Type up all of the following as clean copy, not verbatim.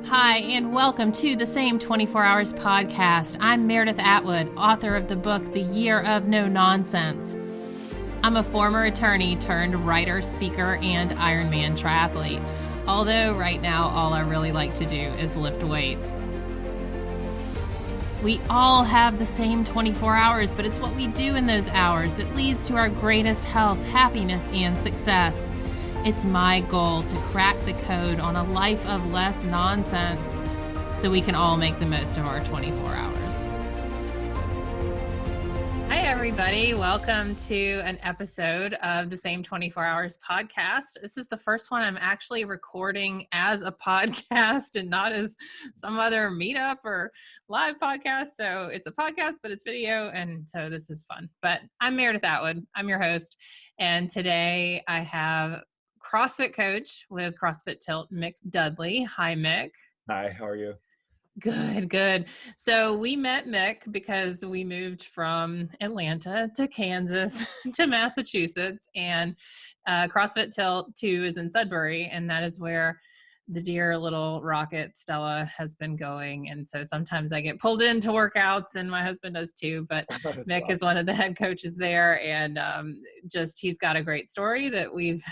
Hi, and welcome to the Same 24 Hours podcast. I'm Meredith Atwood, author of the book, The Year of No Nonsense. I'm a former attorney turned writer, speaker, and Ironman triathlete. Although right now, all I really like to do is lift weights. We all have the same 24 hours, but it's what we do in those hours that leads to our greatest health, happiness, and success. It's my goal to crack the code on a life of less nonsense so we can all make the most of our 24 hours. Hi, everybody. Welcome to an episode of the Same 24 Hours podcast. This is the first one I'm actually recording as a podcast and not as some other meetup or live podcast. So it's a podcast, but it's video. And so this is fun. But I'm Meredith Atwood. I'm your host. And today I have CrossFit coach with CrossFit Tilt, Mick Dudley. Hi, Mick. Hi, how are you? Good. So we met Mick because we moved from Atlanta to Kansas to Massachusetts, and CrossFit Tilt 2 is in Sudbury, and that is where the dear little rocket Stella has been going. And so sometimes I get pulled into workouts, and my husband does too, but Mick is one of the head coaches there, and he's got a great story that we've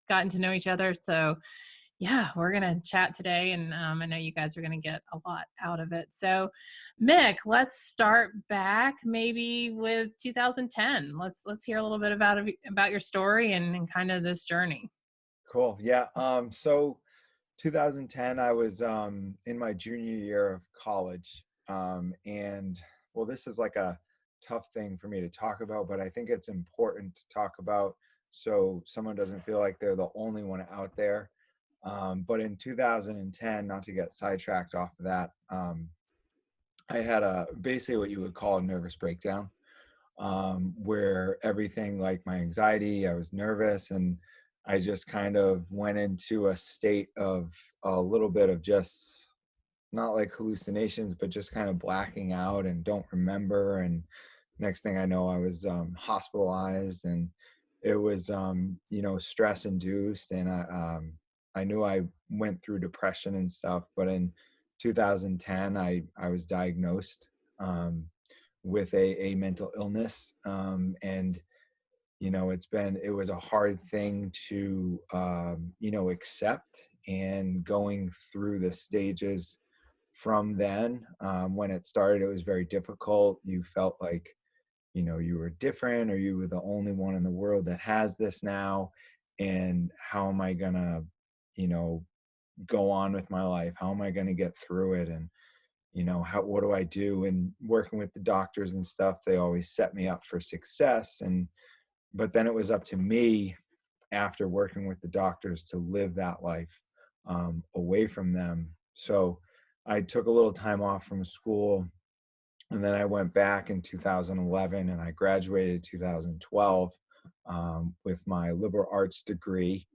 gotten to know each other. So yeah, we're going to chat today, and I know you guys are going to get a lot out of it. So Mick, let's start back maybe with 2010. Let's hear a little bit about your story and kind of this journey. Cool. Yeah. So 2010, I was in my junior year of college. And well, this is like a tough thing for me to talk about, but I think it's important to talk about so someone doesn't feel like they're the only one out there. But in 2010, not to get sidetracked off of that, I had basically what you would call a nervous breakdown, where everything like my anxiety, I was nervous, and I just kind of went into a state of a little bit of just not like hallucinations, but just kind of blacking out and don't remember. And next thing I know, I was hospitalized, and it was stress induced, and I knew I went through depression and stuff. But in 2010, I was diagnosed with a mental illness, and it was a hard thing to accept, and going through the stages from then. When it started, it was very difficult. You felt like you were different, or you were the only one in the world that has this now, and how am I gonna go on with my life? How am I gonna get through it? And what do I do? And working with the doctors and stuff, they always set me up for success, but then it was up to me after working with the doctors to live that life away from them. So I took a little time off from school, and then I went back in 2011, and I graduated 2012 with my liberal arts degree.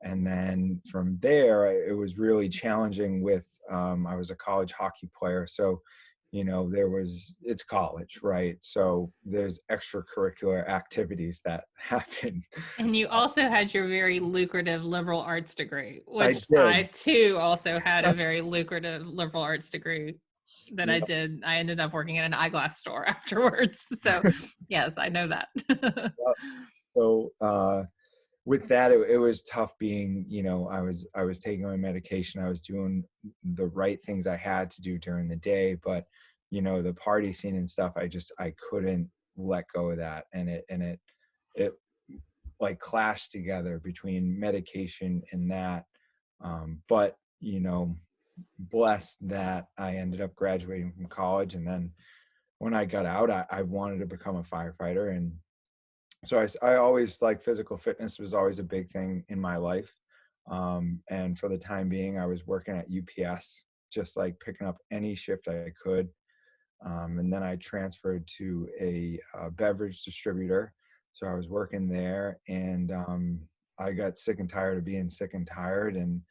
And then from there, it was really challenging I was a college hockey player. So, it's college, right? So there's extracurricular activities that happen. And you also had your very lucrative liberal arts degree, which I I did. too also had a very lucrative liberal arts degree that Yeah. I did. I ended up working in an eyeglass store afterwards. So yes, I know that. So with that, it was tough being, I was taking my medication. I was doing the right things I had to do during the day, but the party scene and stuff, I couldn't let go of that. And it like clashed together between medication and that. But, blessed that I ended up graduating from college. And then when I got out, I wanted to become a firefighter. And so I always, like, physical fitness was always a big thing in my life. And for the time being, I was working at UPS, just like picking up any shift I could. And then I transferred to a beverage distributor. So I was working there, and I got sick and tired of being sick and tired. And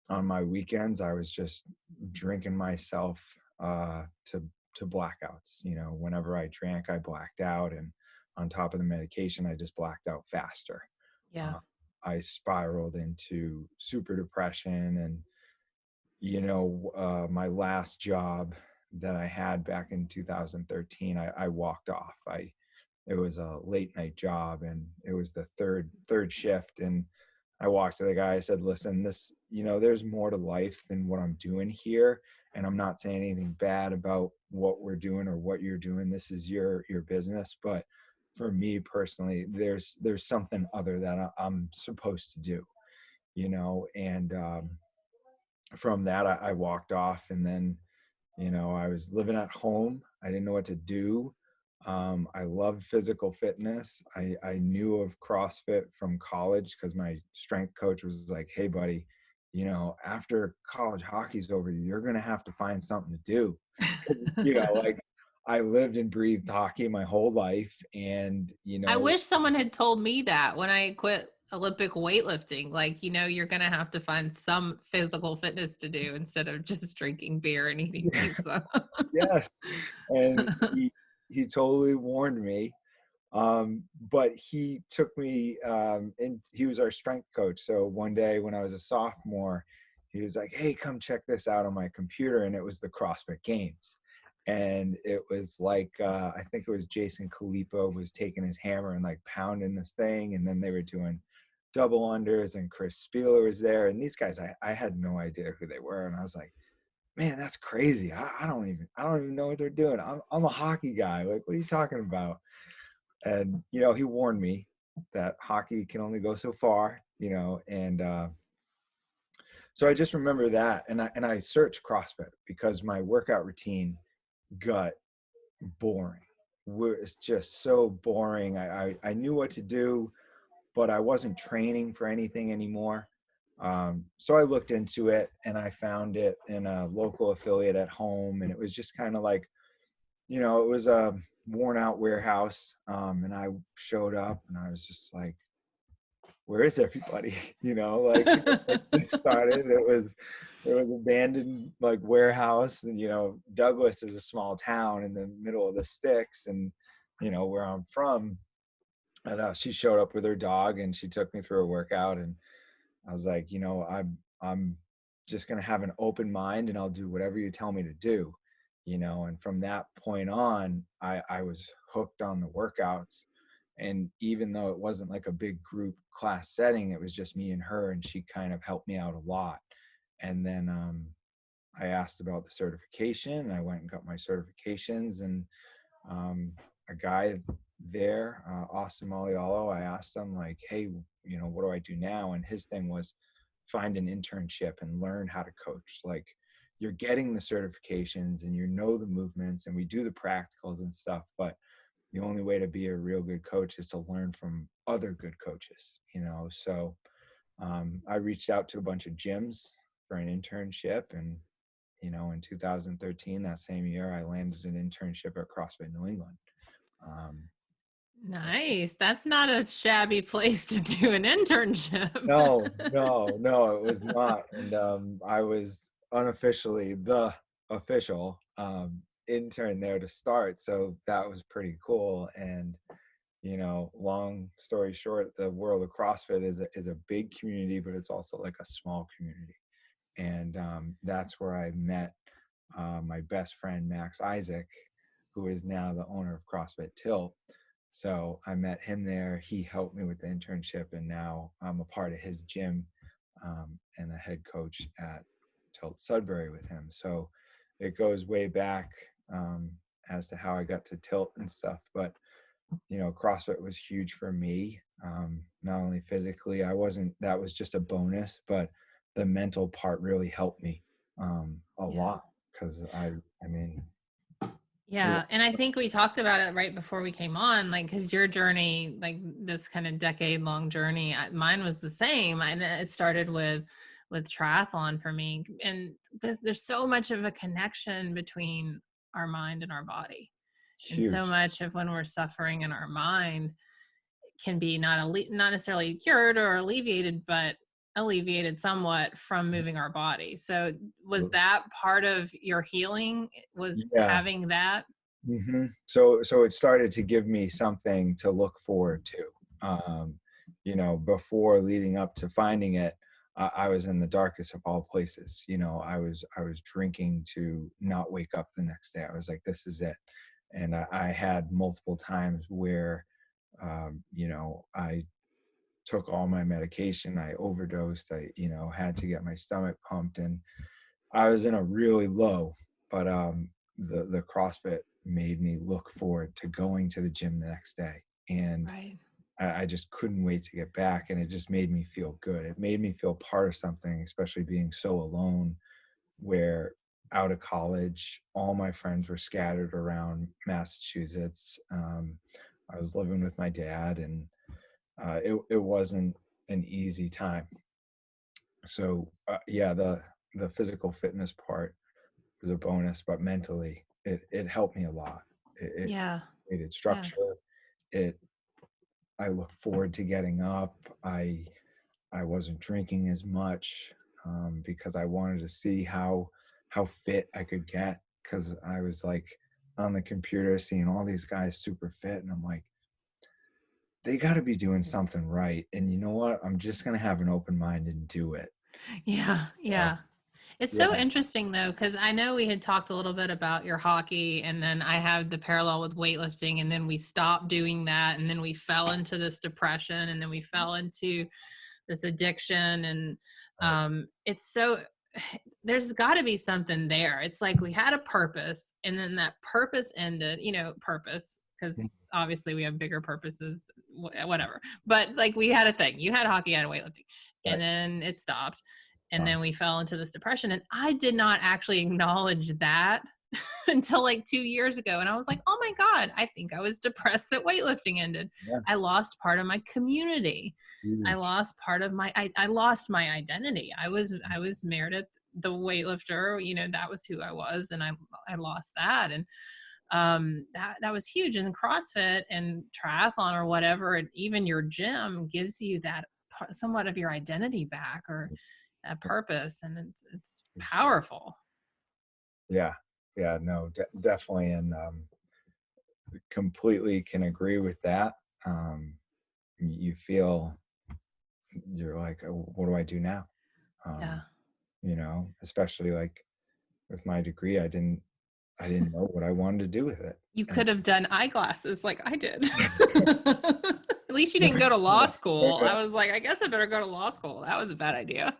on my weekends, I was just drinking myself to blackouts. Whenever I drank, I blacked out. And on top of the medication, I just blacked out faster. Yeah. I spiraled into super depression, and my last job that I had back in 2013, I walked off. It was a late night job, and it was the third shift. And I walked to the guy, I said, listen, there's more to life than what I'm doing here. And I'm not saying anything bad about what we're doing or what you're doing. This is your business. But for me personally, there's something other that I'm supposed to do, and from that, I walked off. And then, I was living at home. I didn't know what to do. I loved physical fitness. I knew of CrossFit from college because my strength coach was like, hey, buddy, after college hockey's over, you're going to have to find something to do. Like I lived and breathed hockey my whole life. And, I wish someone had told me that when I quit Olympic weightlifting. Like, you're going to have to find some physical fitness to do instead of just drinking beer and eating pizza. yes. And he totally warned me. But he took me, and he was our strength coach. So one day when I was a sophomore, he was like, hey, come check this out on my computer. And it was the CrossFit Games. And it was like, I think it was Jason Khalipa was taking his hammer and like pounding this thing. And then they were doing double unders, and Chris Spieler was there. And these guys, I had no idea who they were. And I was like, man, that's crazy. I don't even know what they're doing. I'm a hockey guy. Like, what are you talking about? And, he warned me that hockey can only go so far, and so I just remember that. And I searched CrossFit because my workout routine got boring. It's just so boring. I knew what to do, but I wasn't training for anything anymore. So I looked into it, and I found it in a local affiliate at home. And it was just kind of like, it was a worn out warehouse. And I showed up, and I was just like, where is everybody? Like it just started. It was abandoned like warehouse. And, Douglas is a small town in the middle of the sticks, and, where I'm from. And she showed up with her dog, and she took me through a workout. And I was like, I'm just going to have an open mind, and I'll do whatever you tell me to do, and from that point on, I was hooked on the workouts. And even though it wasn't like a big group class setting, it was just me and her, and she kind of helped me out a lot. And then I asked about the certification, and I went and got my certifications. And a guy there, Austin Malialo, I asked him like, hey, what do I do now? And his thing was find an internship and learn how to coach. Like, you're getting the certifications and the movements, and we do the practicals and stuff, but the only way to be a real good coach is to learn from other good coaches, So I reached out to a bunch of gyms for an internship. And, in 2013, that same year, I landed an internship at CrossFit New England. Nice. That's not a shabby place to do an internship. No, it was not. And I was unofficially the official intern there to start. So that was pretty cool. And, long story short, the world of CrossFit is a big community, but it's also like a small community. And that's where I met my best friend, Max Isaac, who is now the owner of CrossFit Tilt. So I met him there. He helped me with the internship, and now I'm a part of his gym and a head coach at Tilt Sudbury with him. So it goes way back as to how I got to Tilt and stuff. But, CrossFit was huge for me. Not only physically, that was just a bonus, but the mental part really helped me a lot. Because Yeah. And I think we talked about it right before we came on, like, because your journey, like this kind of decade-long journey, mine was the same. And it started with triathlon for me. And there's so much of a connection between our mind and our body. And so huge. much of when we're suffering in our mind can be not necessarily cured or alleviated, but alleviated somewhat from moving our body. So was that part of your healing? Was having that? Mm-hmm. So it started to give me something to look forward to. Before leading up to finding it, I was in the darkest of all places. I was drinking to not wake up the next day. I was like, this is it. And I had multiple times where, I took all my medication, I overdosed, I, had to get my stomach pumped, and I was in a really low, but the CrossFit made me look forward to going to the gym the next day. And Right. I just couldn't wait to get back. And it just made me feel good. It made me feel part of something, especially being so alone, where out of college, all my friends were scattered around Massachusetts. I was living with my dad, and it wasn't an easy time. So yeah, the physical fitness part was a bonus, but mentally, it helped me a lot. It Yeah. created Yeah. structure. It I look forward to getting up. I wasn't drinking as much, because I wanted to see how fit I could get, because I was like on the computer seeing all these guys super fit, and I'm like, they got to be doing something right. And you know what? I'm just gonna have an open mind and do it. Yeah. So, Yeah. It's so yeah. interesting though, because I know we had talked a little bit about your hockey, and then I have the parallel with weightlifting, and then we stopped doing that, and then we fell into this depression, and then we fell into this addiction, and Right. it's so there's got to be something there. It's like we had a purpose, and then that purpose ended. Purpose, Mm. because obviously we have bigger purposes, whatever. But like we had a thing. You had hockey, I had weightlifting, and Right. then it stopped, and Uh, then we fell into this depression, and I did not actually acknowledge that until like 2 years ago. And I was like, oh my God, I think I was depressed that weightlifting ended. yeah. I lost part of my community. I Huge. lost part of I lost my identity. I was Meredith, the weightlifter. That was who I was, and I lost that. And that was huge. And CrossFit and triathlon or whatever, and even your gym gives you that somewhat of your identity back, or that purpose, and it's powerful. Yeah. Yeah. No, definitely. And completely can agree with that. You feel you're like, "Oh, what do I do now?" Yeah. Um, especially like with my degree, I didn't know what I wanted to do with it. You And could have done eyeglasses like I did. At least you didn't go to law school. I was like, I guess I better go to law school. That was a bad idea.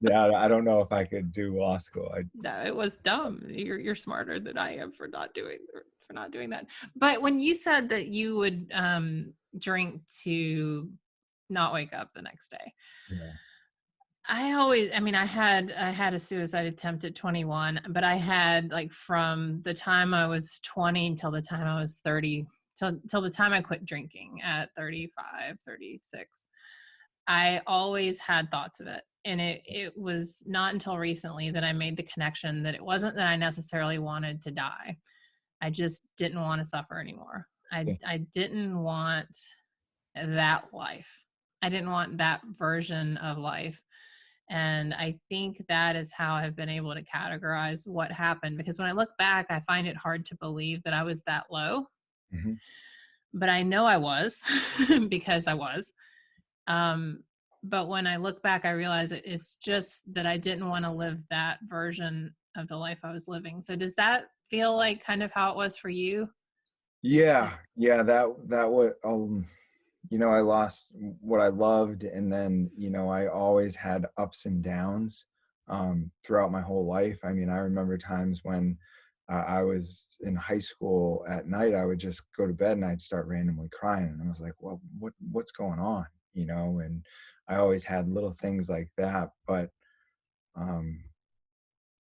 yeah, I don't know if I could do law school. No, it was dumb. You're smarter than I am for not doing that. But when you said that you would drink to not wake up the next day, Yeah. I had a suicide attempt at 21, but I had, like, from the time I was 20 until the time I was 30, till the time I quit drinking at 35, 36. I always had thoughts of it. And it was not until recently that I made the connection that it wasn't that I necessarily wanted to die. I just didn't want to suffer anymore. Yeah. I didn't want that life. I didn't want that version of life. And I think that is how I've been able to categorize what happened, because when I look back, I find it hard to believe that I was that low, Mhm. but I know I was because I was. Um, but when I look back, I realize it's just that I didn't want to live that version of the life I was living. So does that feel like kind of how it was for you? Yeah, yeah, that would I lost what I loved, and then, I always had ups and downs throughout my whole life. I mean, I remember times when I was in high school at night, I would just go to bed and I'd start randomly crying, and I was like, well, what's going on? And I always had little things like that, but um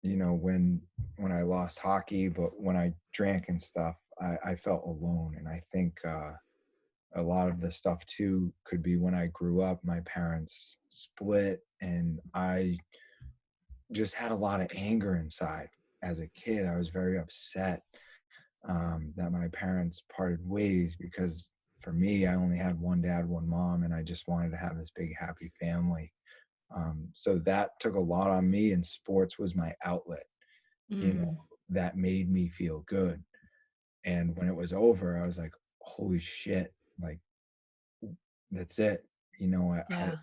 when I lost hockey, but when I drank and stuff, I felt alone. And I think a lot of the stuff too could be when I grew up, my parents split, and I just had a lot of anger inside. As a kid, I was very upset that my parents parted ways, because for me, I only had one dad, one mom, and I just wanted to have this big happy family. So that took a lot on me, and sports was my outlet, you know, Mm, that made me feel good. And when it was over, I was like, holy shit, like, that's it. I yeah.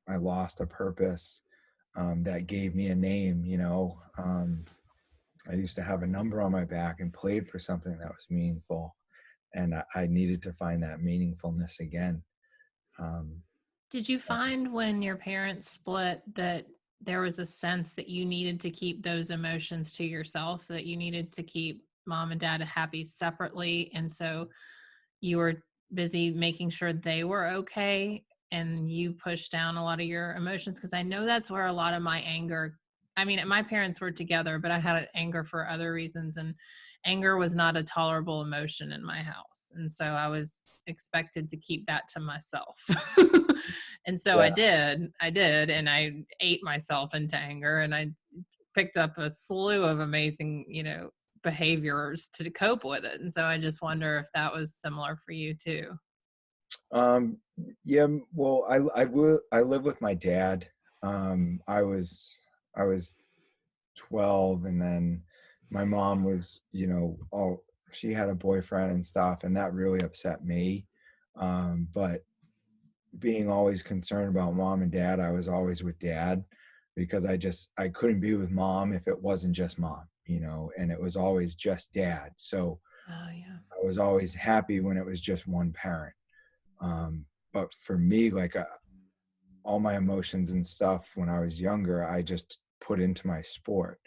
I lost a purpose. that gave me a name, I used to have a number on my back and played for something that was meaningful. And I needed to find that meaningfulness again. Um, Did you find when your parents split that there was a sense that you needed to keep those emotions to yourself, that you needed to keep mom and dad happy separately? And so you were busy making sure they were okay and you pushed down a lot of your emotions? Because I know that's where a lot of my anger, I mean, my parents were together, but I had anger for other reasons. And anger was not a tolerable emotion in my house. And so I was expected to keep that to myself. And so yeah. I did, and I ate myself into anger, and I picked up a slew of amazing, behaviors to cope with it. And so I just wonder if that was similar for you too. Um, yeah, well, I live with my dad. I was 12, and then my mom was, she had a boyfriend and stuff, and that really upset me. But being always concerned about mom and dad, I was always with dad because I couldn't be with mom if it wasn't just mom, and it was always just dad. So Oh yeah. I was always happy when it was just one parent. But for me, like all my emotions and stuff when I was younger, I just put into my sport.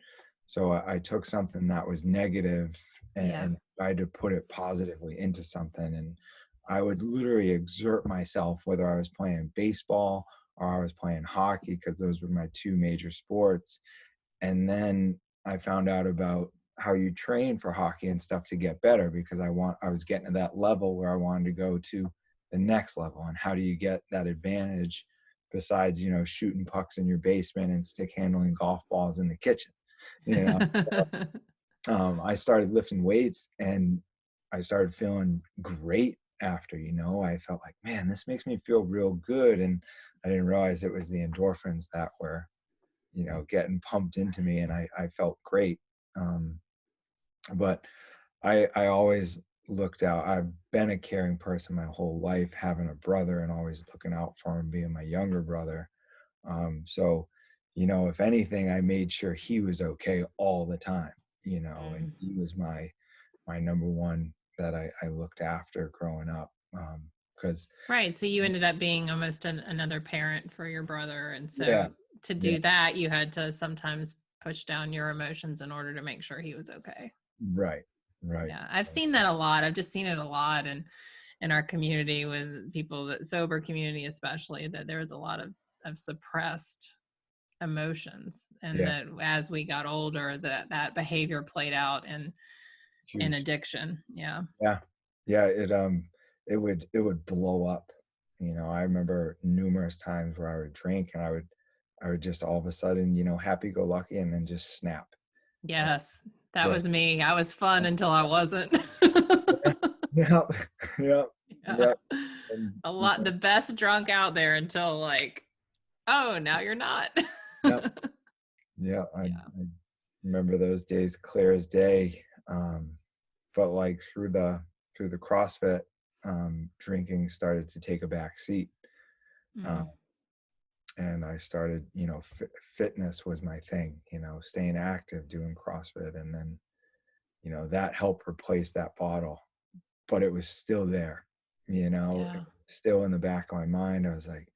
So I took something that was negative Yeah. and tried to put it positively into something. And I would literally exert myself, whether I was playing baseball or I was playing hockey, because those were my two major sports. And then I found out about how you train for hockey and stuff to get better, because I was getting to that level where I wanted to go to the next level. And how do you get that advantage besides, shooting pucks in your basement and stick handling golf balls in the kitchen? You know, I started lifting weights and I started feeling great after, I felt like, man, this makes me feel real good. And I didn't realize it was the endorphins that were, getting pumped into me, and I felt great. Um, but I always looked out. I've been a caring person my whole life, having a brother and always looking out for him, being my younger brother. So, if anything, I made sure he was okay all the time, and Mm. he was my number one that I looked after growing up. Because Right. So you ended up being almost another parent for your brother. And yeah, so to yeah, do that, you had to sometimes push down your emotions in order to make sure he was okay. right, right, Yeah. I've seen that a lot. I've just seen it a lot in our community with people, that sober community, especially, that there was a lot of suppressed emotions. And yeah, that as we got older, that behavior played out in huge. addiction. Yeah. Yeah. Yeah, it would blow up. I remember numerous times where I would drink and I would just all of a sudden, happy go lucky and then just snap. And Yes. That was just me. I was fun until I wasn't. yeah, yeah, yeah, Yeah. yeah. And The best drunk out there until like, oh, now you're not. yeah, yeah, Yeah. I remember those days clear as day. But like through the CrossFit, drinking started to take a back seat. Uh, Mm. and I started, fitness was my thing, staying active, doing CrossFit. And then, that helped replace that bottle, but it was still there, it Yeah. was still in the back of my mind. I was like,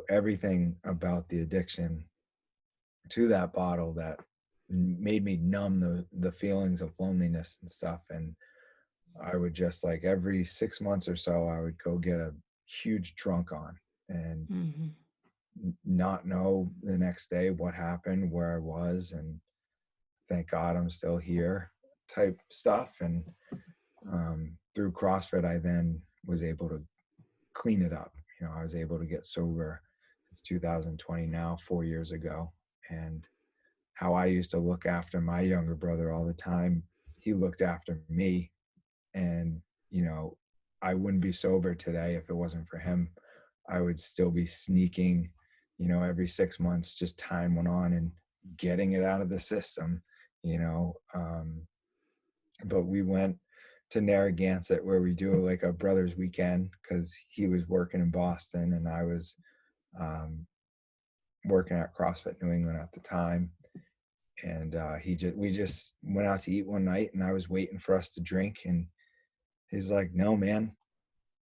everything about the addiction to that bottle that made me numb the feelings of loneliness and stuff. And I would just like every 6 months or so, I would go get a huge drunk on and Hmm. not know the next day what happened, where I was, and thank God I'm still here type stuff. And through CrossFit, I then was able to clean it up. I was able to get sober. It's 2020 now, 4 years ago. And how I used to look after my younger brother all the time, he looked after me. And, I wouldn't be sober today if it wasn't for him. I would still be sneaking, every 6 months, just time went on and getting it out of the system, you know. But we went to Narragansett where we do like a brother's weekend because he was working in Boston and I was um, working at CrossFit New England at the time. And we just went out to eat one night, and I was waiting for us to drink, and he's like, "No, man,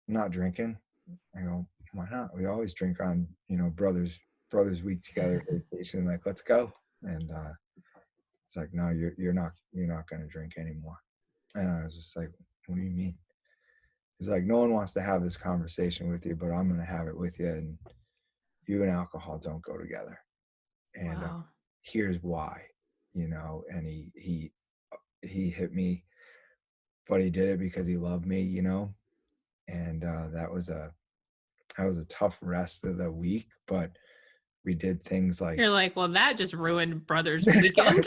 I'm not drinking." I go, "Why not? We always drink on, brothers week together vacation. Like, let's go." And it's like, "No, you're not going to drink anymore." And I was just like, "What do you mean?" He's like, "No one wants to have this conversation with you, but I'm going to have it with you. And you and alcohol don't go together. And Wow. here's why." And he hit me, but he did it because he loved me. And that was a tough rest of the week, but we did things like, You're like, well, that just ruined brother's weekend.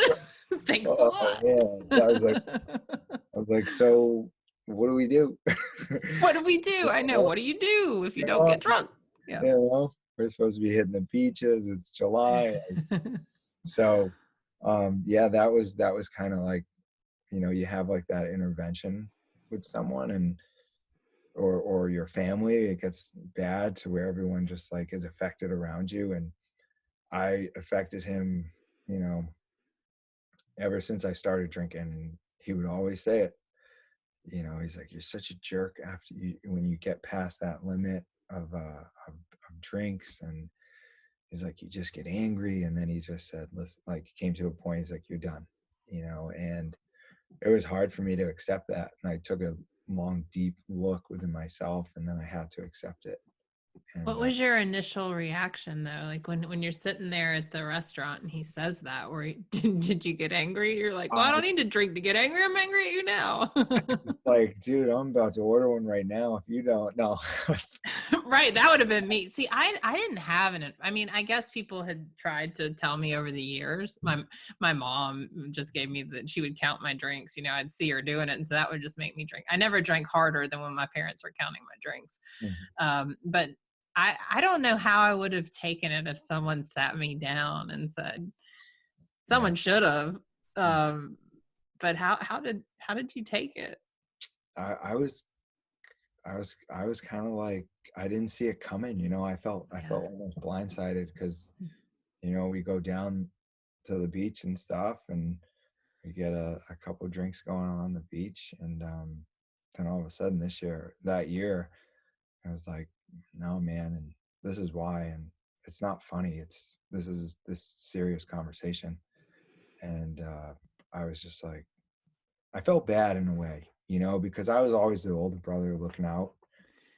Thanks a oh lot. man, I was like, so what do we do? What do we do? I know. Well, What do you do if you you don't know, get drunk? Yeah. we're supposed to be hitting the beaches. It's July. So yeah, that was kind of like, you have like that intervention with someone, and or your family. It gets bad to where everyone just like is affected around you. And I affected him, you know, ever since I started drinking. And he would always say it. He's like, "You're such a jerk when you get past that limit of drinks." And he's like, "You just get angry." And then he just said, "Listen," like, came to a point. He's like, "You're done." And it was hard for me to accept that. And I took a long, deep look within myself, and then I had to accept it. What And was your initial reaction though? Like when you're sitting there at the restaurant and he says that, did you get angry? You're like, well, I I don't need to drink to get angry. I'm angry at you now. was like, "Dude, I'm about to order one right now. If you don't, no." Right. That would have been me. See, I didn't have I mean, I guess people had tried to tell me over the years. My mom just gave me that she would count my drinks. I'd see her doing it. And so that would just make me drink. I never drank harder than when my parents were counting my drinks. Mhm. But I don't know how I would have taken it if someone sat me down and said, Yeah. someone should have. Um, but how did you take it? I was kind of like, I didn't see it coming. I felt Yeah. almost blindsided because we go down to the beach and stuff, and we get a couple drinks going on the beach. And then all of a sudden that year, I was like, "No, man, and this is why." And it's not funny. This is this serious conversation. And I was just like, I felt bad in a way, because I was always the older brother looking out.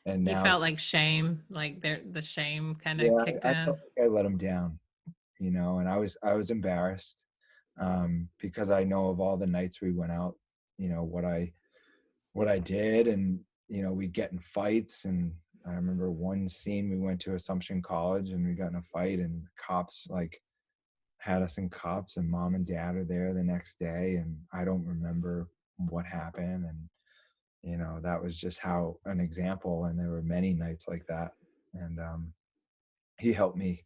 And You now, felt like shame, like the shame kind of yeah, kicked I in. felt like I let him down, and I was embarrassed, because I know of all the nights we went out, what I did. And we'd get in fights. And I remember one scene, we went to Assumption College, and we got in a fight, and the cops like had us in cuffs, and mom and dad are there the next day, and I don't remember what happened. And that was just how an example. And there were many nights like that. And he helped me,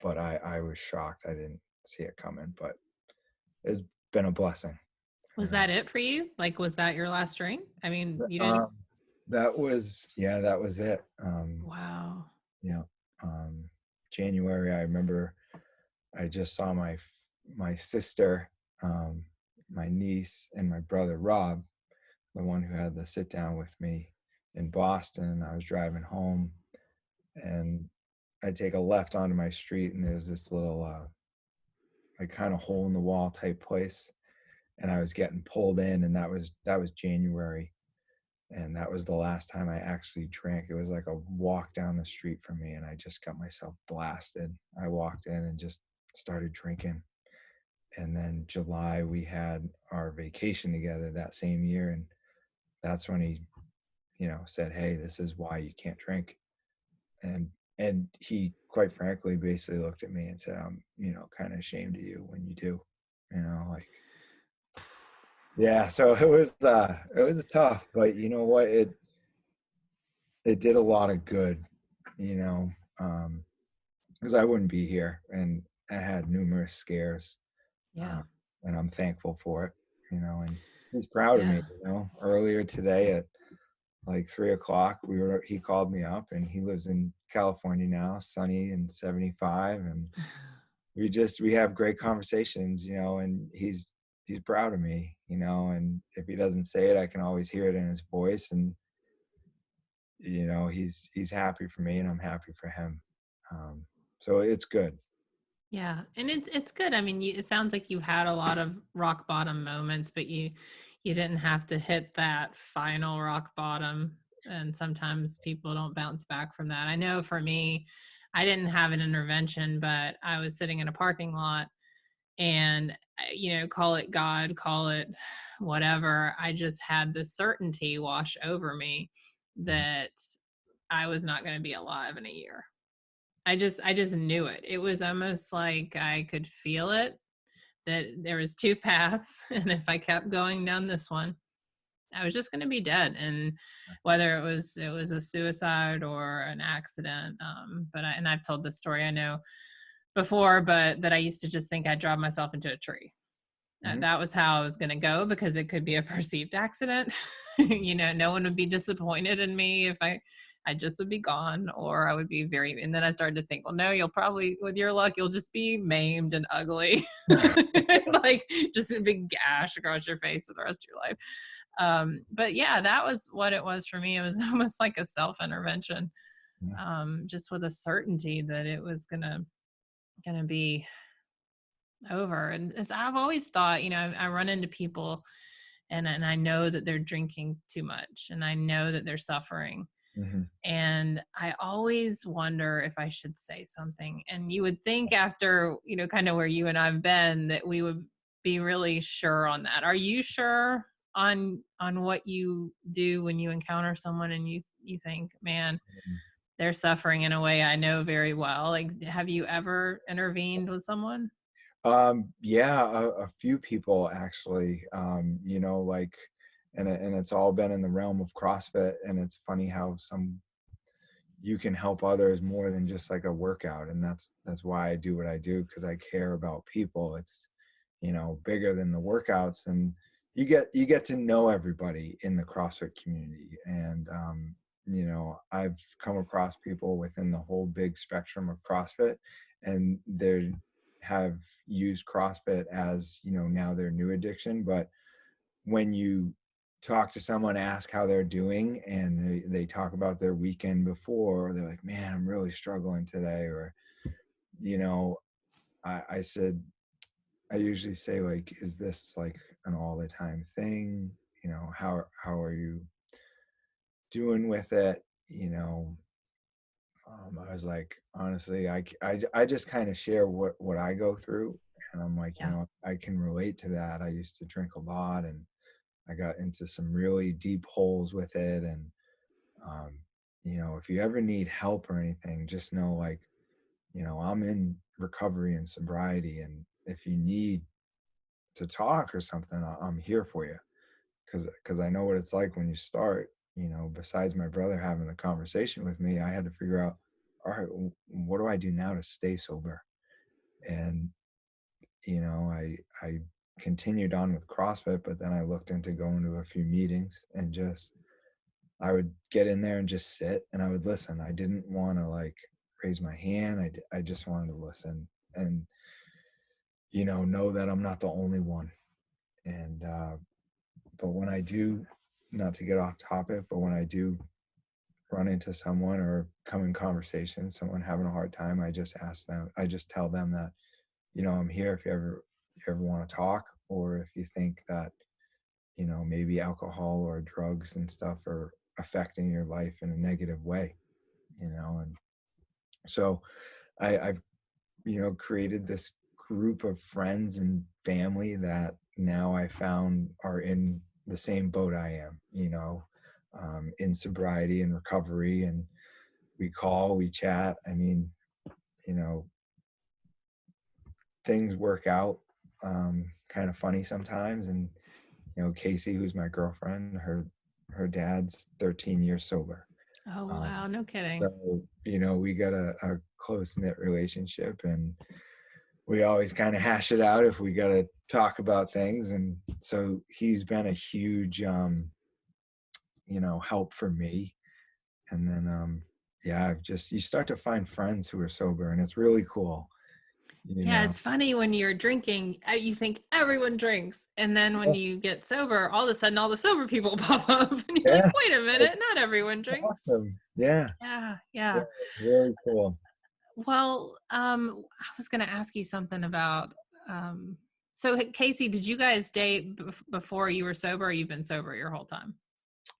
but I was shocked. I didn't see it coming, but it's been a blessing. Was that it for you? Like, was that your last drink? I mean, you didn't. Um, that was it. Wow. Yeah. Um, January, I remember I just saw my sister, um, my niece, and my brother Rob, the one who had the sit down with me in Boston. And I was driving home, and I take a left onto my street, and there's this little like kind of hole in the wall type place. And I was getting pulled in, and that was January. And that was the last time I actually drank. It was like a walk down the street from me, and I just got myself blasted. I walked in and just started drinking. And then July, we had our vacation together that same year. And that's when he, said, "Hey, this is why you can't drink." And he, quite frankly, basically looked at me and said, "I'm, kind of ashamed of you when you do." Like, yeah. So it was tough, but you know what? It did a lot of good, you know, um, because I wouldn't be here. And I had numerous scares, Yeah. uh, and I'm thankful for it, and he's proud of Yeah. me. Earlier today at like 3 o'clock, he called me up, and he lives in California now, sunny and 75, and we have great conversations, you know, and he's proud of me, you know, and if he doesn't say it, I can always hear it in his voice, and you know, he's happy for me and I'm happy for him. So it's good. Yeah, and it's good. I mean, it sounds like you had a lot of rock bottom moments, but you didn't have to hit that final rock bottom. And sometimes people don't bounce back from that. I know for me, I didn't have an intervention, but I was sitting in a parking lot, and call it God, call it whatever. I just had this certainty wash over me that I was not going to be alive in a year. I just knew it. It was almost like I could feel it, that there was two paths, and if I kept going down this one, I was just going to be dead. And whether it was a suicide or an accident, and I've told this story, I know, before, but that I used to just think I'd drive myself into a tree. Mhm. That was how I was going to go, because it could be a perceived accident. No one would be disappointed in me if I just would be gone, or I would be very, and then I started to think, well, no, you'll probably, with your luck, you'll just be maimed and ugly, like just a big gash across your face for the rest of your life. But yeah, that was what it was for me. It was almost like a self-intervention, Yeah. just with a certainty that it was gonna be over. And as I've always thought, I run into people, and I know that they're drinking too much, and I know that they're suffering. Mhm. And I always wonder if I should say something. And you would think, after, kind of where you and I've been, that we would be really sure on that. Are you sure on what you do when you encounter someone and you think, man, they're suffering in a way I know very well? Like, have you ever intervened with someone? Yeah, a few people actually, you know, like, and it's all been in the realm of CrossFit, and it's funny how you can help others more than just like a workout, and that's why I do what I do, because I care about people. It's, you know, bigger than the workouts, and you get to know everybody in the CrossFit community, and you know, I've come across people within the whole big spectrum of CrossFit, and they have used CrossFit as, you know, now their new addiction. But when you talk to someone, ask how they're doing, and they talk about their weekend before, or they're like, man, I'm really struggling today, or, you know, I said, I usually say, like, is this like an all the time thing? You know, how are you doing with it? You know, I was like, honestly, I just kind of share what I go through, and I'm like, you Yeah. know, I can relate to that. I used to drink a lot, and I got into some really deep holes with it, and um, you know, if you ever need help or anything, just know, like, you know, I'm in recovery and sobriety, and if you need to talk or something, I'm here for you, because I know what it's like when you start. You know, besides my brother having the conversation with me, I had to figure out, all right, what do I do now to stay sober? And you know, I continued on with CrossFit, but then I looked into going to a few meetings, and just I would get in there and just sit, and I would listen. I didn't want to like raise my hand. I just wanted to listen, and you know that I'm not the only one. And but when I do, not to get off topic, but when I do run into someone or come in conversation, someone having a hard time, I just ask them, I just tell them that, you know, I'm here if you ever want to talk, or if you think that, you know, maybe alcohol or drugs and stuff are affecting your life in a negative way, you know. And so I've, you know, created this group of friends and family that now I found are in the same boat I am, you know, in sobriety and recovery. And we call, we chat. I mean, you know, things work out kind of funny sometimes. And, you know, Casey, who's my girlfriend, her dad's 13 years sober. Oh, Um, wow. No kidding. so, you know, we got a close knit relationship, and we always kind of hash it out if we got to talk about things. And so he's been a huge, you know, help for me. And then, yeah, just, you start to find friends who are sober, and it's really cool, you Yeah, know. it's funny when you're drinking, you think everyone drinks. And then when Yeah, you get sober, all of a sudden all the sober people pop up and you're like, yeah, wait a minute, not everyone drinks. awesome. Yeah, Yeah, yeah, yeah. really cool. Well, I was going to ask you something about, um, so Casey, did you guys date before you were sober, or you've been sober your whole time,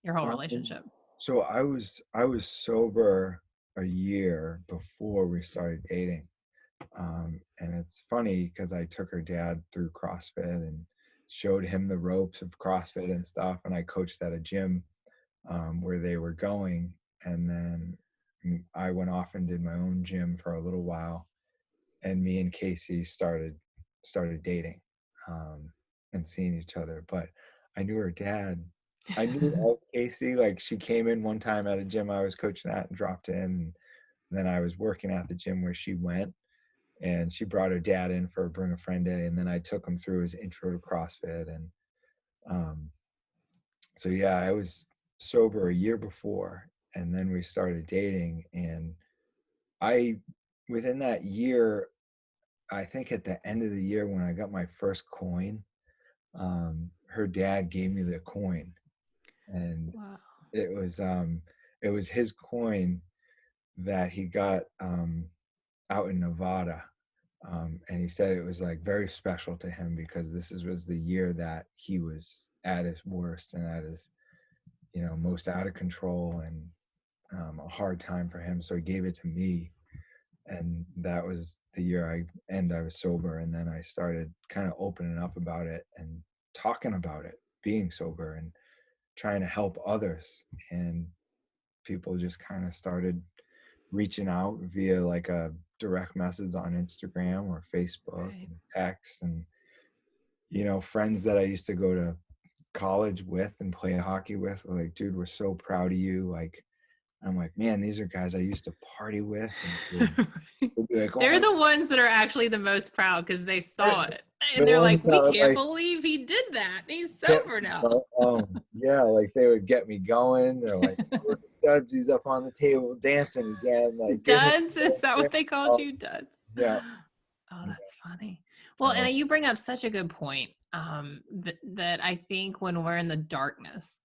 your whole Um, relationship? so I was sober a year before we started dating. And it's funny because I took her dad through CrossFit and showed him the ropes of CrossFit and stuff. And I coached at a gym where they were going. And then I went off and did my own gym for a little while. And me and Casey started dating and seeing each other. But I knew her dad. I knew of Casey. Like, she came in one time at a gym I was coaching at and dropped in. And then I was working at the gym where she went, and she brought her dad in for a bring a friend day, and then I took him through his intro to CrossFit. And um, so yeah, I was sober a year before, and then we started dating. And I within that year, I think at the end of the year when I got my first coin, her dad gave me the coin, and Wow. it was um, it was his coin that he got out in Nevada. And he said it was like very special to him because was the year that he was at his worst and at his, most out of control, and a hard time for him. So he gave it to me. And that was the year I was sober. And then I started kind of opening up about it and talking about it, being sober and trying to help others. And people just kind of started reaching out via like a direct message on Instagram or Facebook Right. and text. And friends that I used to go to college with and play hockey with were like, dude, we're so proud of you. Like, I'm like, man, these are guys I used to party with, and they'd be like, oh They're my, the ones that are actually the most proud because they saw it and the they're ones like, that we were can't like, believe he did that. He's yeah, sober now. yeah, like they would get me going. They're like, oh, Duds, he's up on the table dancing again. Like, give him, Duds? Is that what they called you? Duds. yeah, Oh, yeah, that's funny. Well, oh, and you bring up such a good point, that I think when we're in the darkness,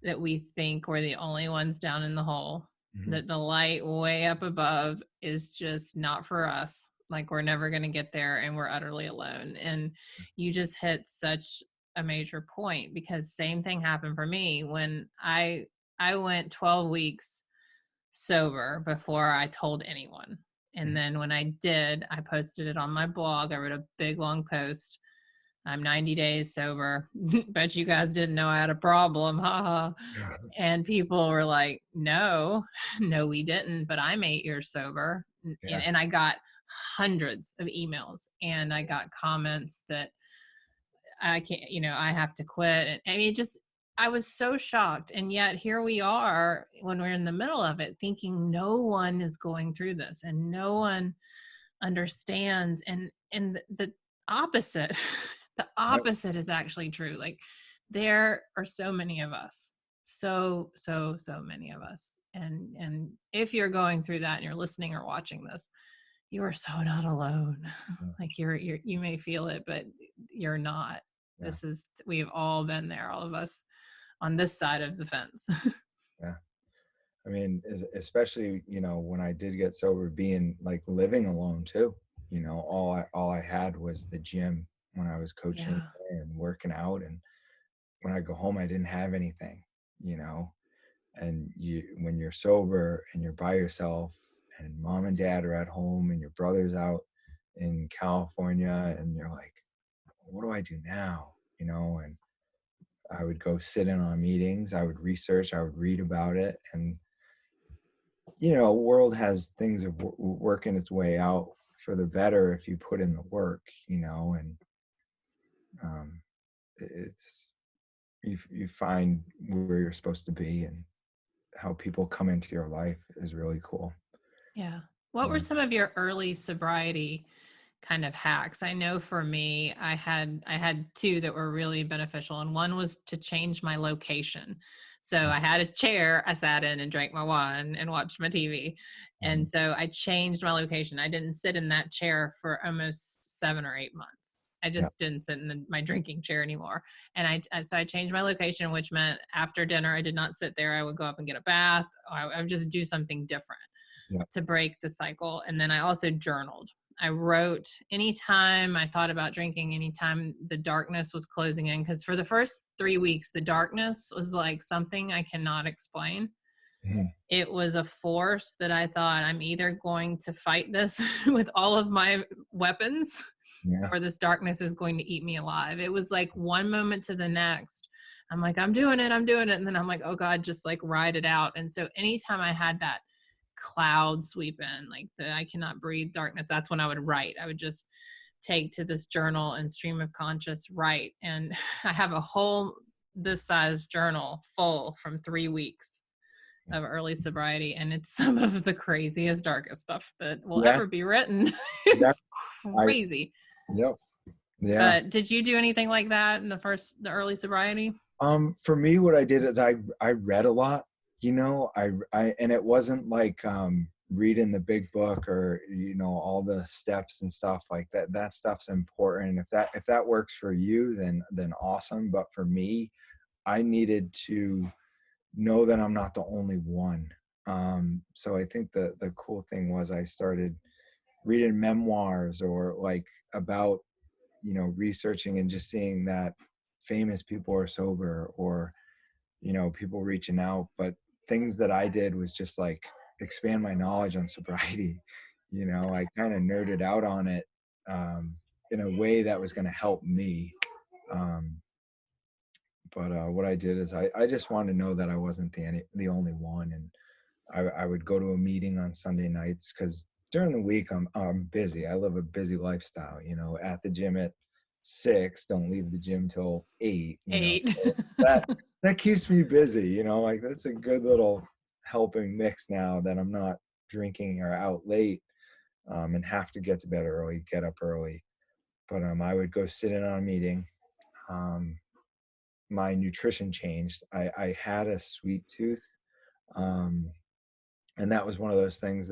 that we think we're the only ones down in the hole, mhm, that the light way up above is just not for us. Like we're never going to get there and we're utterly alone. And you just hit such a major point because same thing happened for me when I went 12 weeks sober before I told anyone. And mhm, then when I did, I posted it on my blog. I wrote a big long post. I'm 90 days sober. Bet you guys didn't know I had a problem. Haha. And people were like, no, no, we didn't. But I'm 8 years sober. yeah, And I got hundreds of emails and I got comments that I can't, I have to quit. And I mean, just, I was so shocked. And yet here we are when we're in the middle of it, thinking no one is going through this and no one understands. And the opposite, the yep, opposite is actually true. Like there are so many of us, so many of us. And if you're going through that and you're listening or watching this, you are so not alone. yeah, Like you may feel it, but you're not. yeah, We've all been there, all of us on this side of the fence. yeah. I mean, especially, when I did get sober, being like living alone too. All I had was the gym when I was coaching Yeah. there and working out, and when I go home, I didn't have anything. You know, and when you're sober and you're by yourself, and mom and dad are at home, and your brother's out in California, and you're like, what do I do now? And I would go sit in on meetings, I would research, I would read about it, and world has things of working its way out for the better if you put in the work, and um, it's you find where you're supposed to be, and how people come into your life is really cool. Yeah. What were Yeah. some of your early sobriety kind of hacks? I know for me, I had two that were really beneficial, and one was to change my location. So I had a chair I sat in and drank my wine and watched my TV. And so I changed my location. I didn't sit in that chair for almost 7 or 8 months. I Yeah. just didn't sit in my drinking chair anymore. And so I changed my location, which meant after dinner, I did not sit there. I would go up and get a bath. I would just do something different Yeah. to break the cycle. And then I also journaled. I wrote anytime I thought about drinking, anytime the darkness was closing in, because for the first 3 weeks, the darkness was like something I cannot explain. Mhm. It was a force that I thought, I'm either going to fight this with all of my weapons, Yeah. or this darkness is going to eat me alive. It was like one moment to the next. I'm like, I'm doing it. And then I'm like, oh God, just like ride it out. And so anytime I had that cloud sweep in, like the I cannot breathe darkness, that's when I would write. I would just take to this journal and stream of conscious write. And I have a whole this size journal full from 3 weeks of early sobriety. And it's some of the craziest, darkest stuff that will Yeah. ever be written. Yeah. It's crazy. Yep. Yeah. But did you do anything like that in the early sobriety? For me, what I did is I read a lot, and it wasn't like reading the big book or all the steps and stuff like that. That stuff's important. If that works for you, then awesome. But for me, I needed to know that I'm not the only one. So I think the cool thing was I started reading memoirs or like about researching and just seeing that famous people are sober or people reaching out. But things that I did was just like expand my knowledge on sobriety. I kind of nerded out on it in a way that was going to help me. But what I did is I just wanted to know that I wasn't the only one. And I would go to a meeting on Sunday nights because during the week I'm busy. I live a busy lifestyle, at the gym at 6, don't leave the gym till 8, 8. So that keeps me busy, like that's a good little helping mix now that I'm not drinking or out late and have to get to bed early, get up early. But I would go sit in on a meeting. My nutrition changed. I had a sweet tooth. And that was one of those things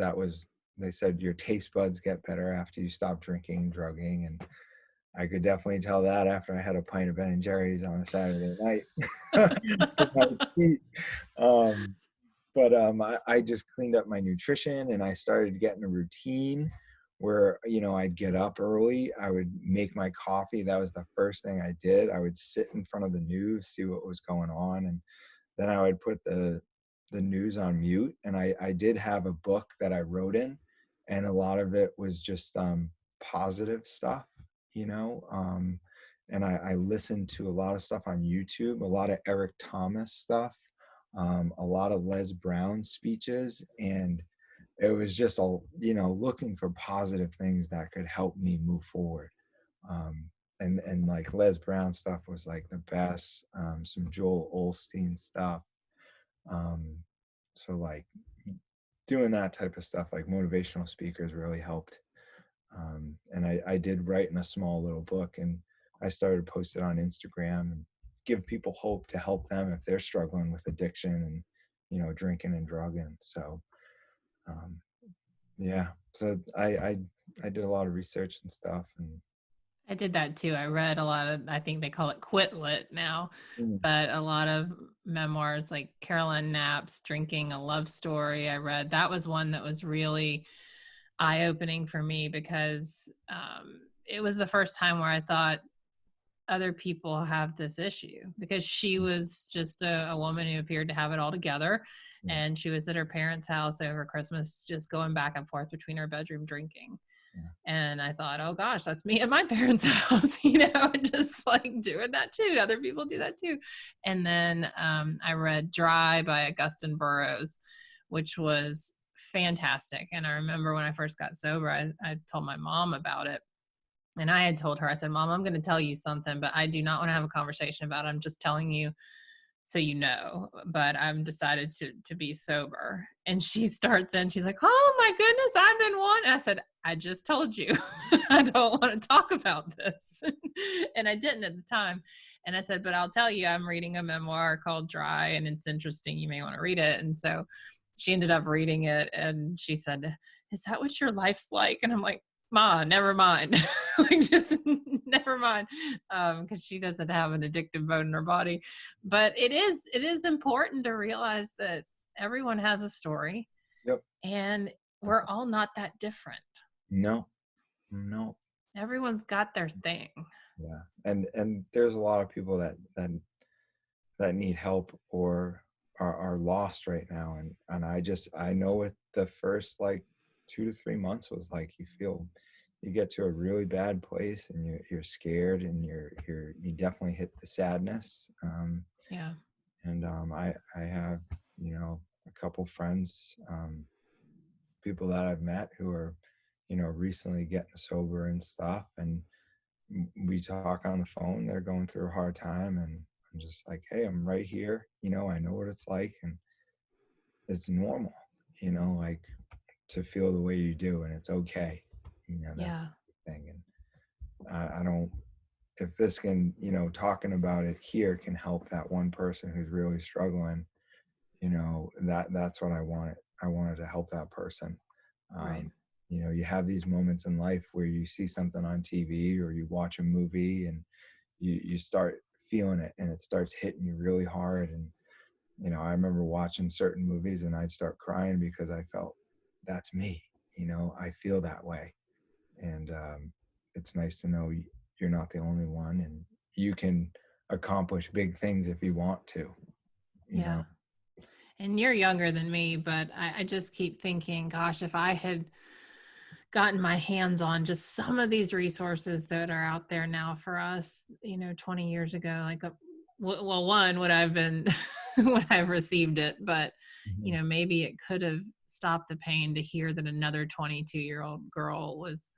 they said your taste buds get better after you stop drinking and drugging. And I could definitely tell that after I had a pint of Ben & Jerry's on a Saturday night for my cheat. But I just cleaned up my nutrition and I started getting a routine where, I'd get up early. I would make my coffee. That was the first thing I did. I would sit in front of the news, see what was going on. And then I would put the news on mute. And I did have a book that I wrote in, and a lot of it was just positive stuff, and I listened to a lot of stuff on YouTube, a lot of Eric Thomas stuff, a lot of Les Brown speeches. And it was just looking for positive things that could help me move forward. And like Les Brown stuff was like the best. Some Joel Osteen stuff. So like doing that type of stuff, like motivational speakers, really helped. And I did write in a small little book, and I started posting on Instagram and give people hope to help them if they're struggling with addiction and drinking and drugging. So yeah, so I did a lot of research and stuff. And I did that too. I read a lot of, I think they call it quit lit now, but a lot of memoirs like Carolyn Knapp's Drinking a Love Story. I read that was one that was really eye-opening for me because it was the first time where I thought other people have this issue, because she was just a woman who appeared to have it all together. And she was at her parents' house over Christmas, just going back and forth between her bedroom drinking. And I thought, oh gosh, that's me at my parents' house, just like doing that too. Other people do that too. And then I read Dry by Augustine Burroughs, which was fantastic. And I remember when I first got sober, I told my mom about it. And I had told her, I said, Mom, I'm going to tell you something, but I do not want to have a conversation about it. I'm just telling you so but I'm decided to be sober. And she starts in, she's like, oh my goodness, I've been wanting. I said, I just told you, I don't want to talk about this. And I didn't at the time. And I said, but I'll tell you, I'm reading a memoir called Dry, and it's interesting. You may want to read it. And so she ended up reading it, and she said, is that what your life's like? And I'm like, Ma, never mind. Like, just never mind. Because she doesn't have an addictive mode in her body. But it is important to realize that everyone has a story, Yep. and we're all not that different. No, no. Everyone's got their thing. Yeah. And there's a lot of people that need help or are lost right now. And I know what the first like 2 to 3 months was like. You get to a really bad place, and you're scared, and you definitely hit the sadness. Yeah. And I have, a couple friends, people that I've met who are, recently getting sober and stuff. And we talk on the phone. They're going through a hard time, and I'm just like, hey, I'm right here. I know what it's like, and it's normal, like to feel the way you do, and it's okay. That's Yeah. the thing. And I don't, if this can, talking about it here can help that one person who's really struggling, that's what I wanted. I wanted to help that person. Right. Um, you have these moments in life where you see something on TV or you watch a movie, and you start feeling it, and it starts hitting you really hard. And I remember watching certain movies, and I'd start crying because I felt that's me. I feel that way. And it's nice to know you're not the only one, and you can accomplish big things if you want to. you know Yeah. And you're younger than me, but I just keep thinking, gosh, if I had gotten my hands on just some of these resources that are out there now for us, 20 years ago, like, well, one, would I've been, would I've received it, but, Mhm. maybe it could have stopped the pain to hear that another 22-year-old girl was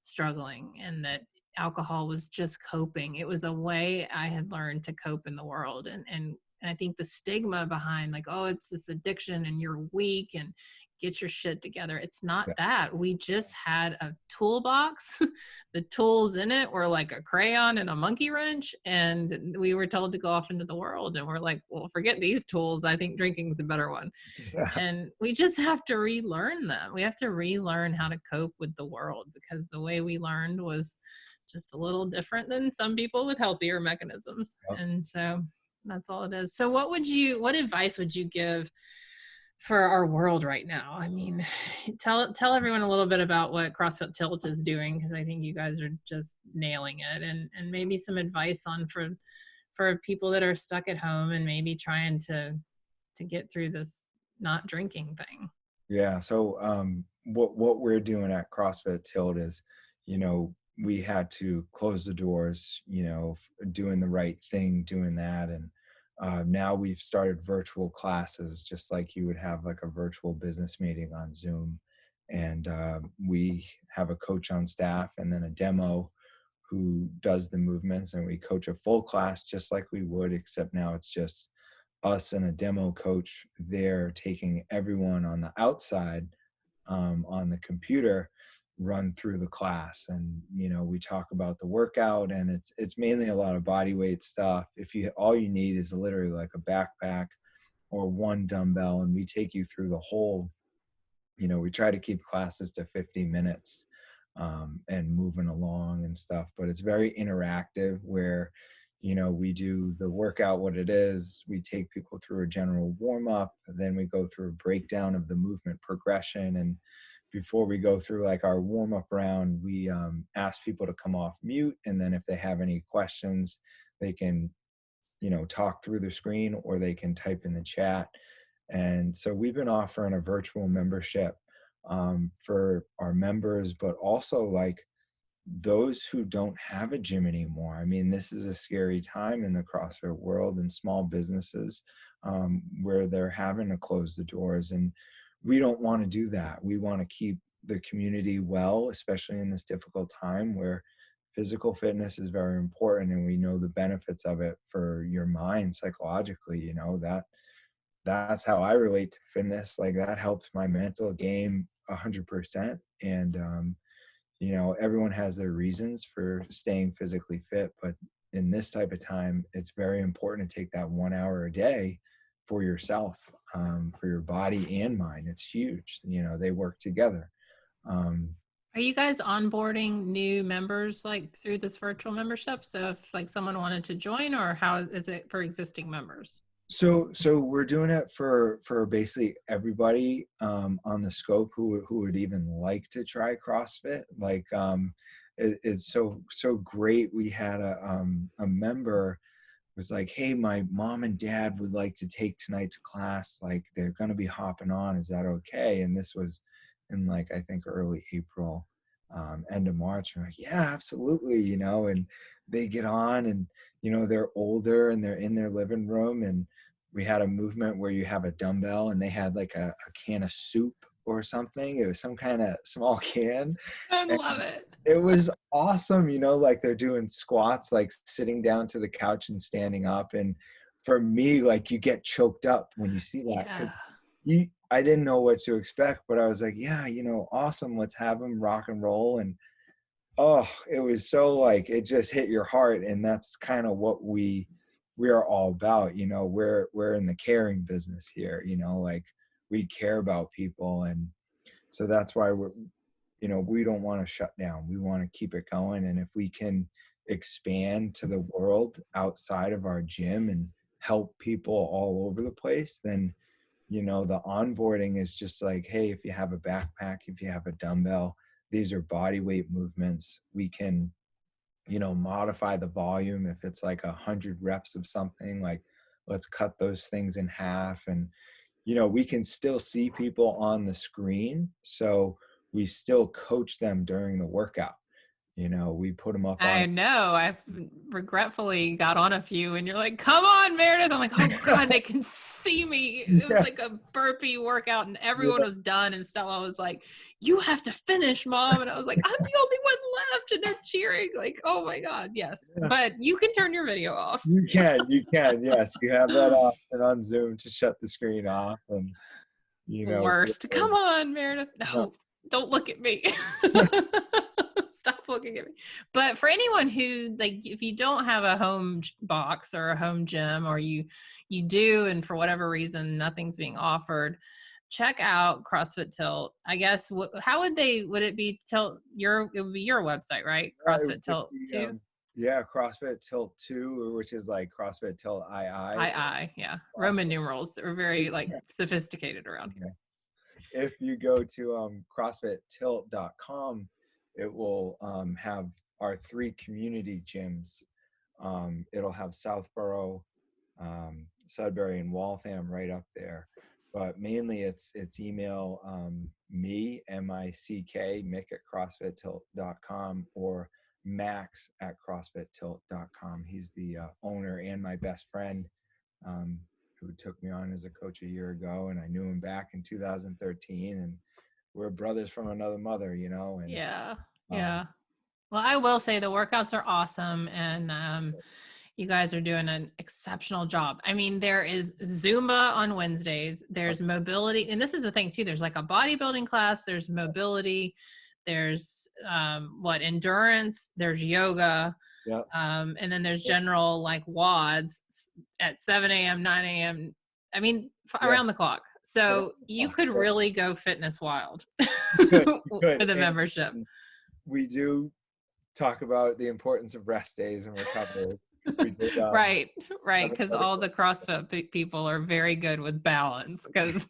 struggling, and that alcohol was just coping. It was a way I had learned to cope in the world. And I think the stigma behind, like, oh, it's this addiction and you're weak and get your shit together. It's not Yeah. that. We just had a toolbox. The tools in it were like a crayon and a monkey wrench. And we were told to go off into the world. And we're like, well, forget these tools. I think drinking's a better one. Yeah. And we just have to relearn them. We have to relearn how to cope with the world, because the way we learned was just a little different than some people with healthier mechanisms. Yep. And so that's all it is. So what advice would you give for our world right now? I mean, tell everyone a little bit about what CrossFit Tilt is doing, because I think you guys are just nailing it, and maybe some advice on for people that are stuck at home and maybe trying to get through this not drinking thing. Yeah. So what we're doing at CrossFit Tilt is, we had to close the doors, doing the right thing, doing that. And now we've started virtual classes, just like you would have like a virtual business meeting on Zoom. And we have a coach on staff, and then a demo who does the movements, and we coach a full class just like we would, except now it's just us and a demo coach there taking everyone on the outside, on the computer, run through the class. And we talk about the workout, and it's mainly a lot of body weight stuff. If you all you need is literally like a backpack or one dumbbell, and we take you through the whole. We try to keep classes to 50 minutes, and moving along and stuff, but it's very interactive where, we do the workout, what it is, we take people through a general warm up, then we go through a breakdown of the movement progression. And before we go through like our warm up round, we ask people to come off mute. And then if they have any questions, they can, talk through the screen, or they can type in the chat. And so we've been offering a virtual membership, for our members, but also like those who don't have a gym anymore. I mean, this is a scary time in the CrossFit world and small businesses, where they're having to close the doors. And we don't want to do that. We want to keep the community well, especially in this difficult time where physical fitness is very important, and we know the benefits of it for your mind psychologically. That's how I relate to fitness. Like, that helps my mental game 100%. And everyone has their reasons for staying physically fit, but in this type of time, it's very important to take that 1 hour a day for yourself, for your body and mind. It's huge. They work together. Um, Are you guys onboarding new members like through this virtual membership? So if like someone wanted to join, or how is it for existing members? so we're doing it for basically everybody on the scope who would even like to try CrossFit. Like it's so great. We had a member was like, hey, my mom and dad would like to take tonight's class. Like, they're going to be hopping on. Is that okay? And this was in like, I think early April, end of March. I'm like, yeah, absolutely. And they get on and, they're older and they're in their living room. And we had a movement where you have a dumbbell and they had like a can of soup or something. It was some kind of small can. I And love it. it was awesome, like they're doing squats, like sitting down to the couch and standing up. And for me, like, you get choked up when you see that, Yeah. because I didn't know what to expect, but I was like, yeah, awesome. Let's have them rock and roll. And oh, it was so like, it just hit your heart. And that's kind of what we are all about. We're in the caring business here, like we care about people. And so that's why we don't want to shut down. We want to keep it going. And if we can expand to the world outside of our gym and help people all over the place, then, the onboarding is just like, hey, if you have a backpack, if you have a dumbbell, these are body weight movements. We can, modify the volume. If it's like 100 reps of something, like, let's cut those things in half. And, we can still see people on the screen. So we still coach them during the workout. We put them up on. I know. I've regretfully got on a few and you're like, come on, Meredith. I'm like, oh God, they can see me. It was Yeah, like a burpee workout and everyone yeah, was done. And Stella was like, you have to finish, Mom. And I was like, I'm the only one left. And they're cheering. Like, oh my God, yes. yeah. But you can turn your video off. You can, yes. You have that option on Zoom to shut the screen off. And, Worst. Come on, Meredith. no, No, don't look at me. Stop looking at me. But for anyone who, like, if you don't have a home box or a home gym, or you do, and for whatever reason nothing's being offered, check out CrossFit Tilt. I guess how would it be Tilt? It would be your website, right? it would CrossFit just Tilt be, 2. yeah, CrossFit Tilt 2, which is like CrossFit Tilt II. Yeah. Roman CrossFit. numerals. They're very like sophisticated around here. If you go to CrossFitTilt.com, it will have our 3 community gyms. It'll have Southborough, Sudbury, and Waltham right up there. But mainly it's email me, M-I-C-K, Mick at CrossFitTilt.com, or Max at CrossFitTilt.com. He's the owner and my best friend, who took me on as a coach a year ago, and I knew him back in 2013, and we're brothers from another mother, and Yeah. um, Yeah. Well, I will say the workouts are awesome, and you guys are doing an exceptional job. I mean, there is Zumba on Wednesdays. There's mobility, and this is the thing too. There's like a bodybuilding class. There's mobility. There's endurance. There's yoga, yeah, and then there's general like WODs at 7 a.m., 9 a.m. I mean, yeah, around the clock. So you could yeah. really go fitness wild Good. with a And membership. we do talk about the importance of rest days and recovery. We did Right, have because another. all the CrossFit people are very good with balance. Because,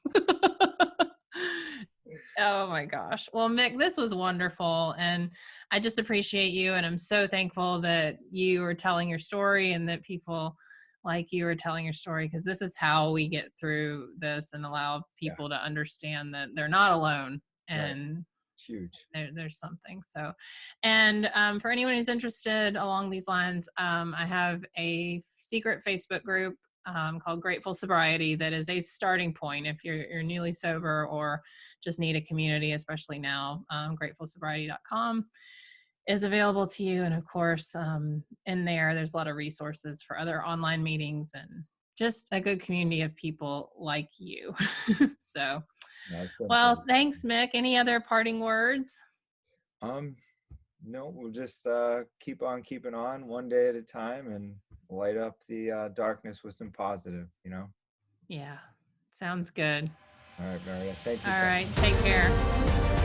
oh my gosh. Well, Mick, this was wonderful, and I just appreciate you, and I'm so thankful that you are telling your story and that people like you are telling your story, because this is how we get through this and allow Yeah, people to understand that they're not alone, right. and Huge. there's something. So, and for anyone who's interested along these lines, I have a secret Facebook group called Grateful Sobriety that is a starting point if you're newly sober or just need a community, especially now. Gratefulsobriety.com is available to you, and of course in there's a lot of resources for other online meetings and just a good community of people like you. So, No, it's been fun. well, thanks, Mick. Any other parting words? Um, No, we'll just keep on keeping on one day at a time and light up the darkness with some positive, you know? Yeah. Sounds good. All right, Meredith. Thank you All so right. much. Take care.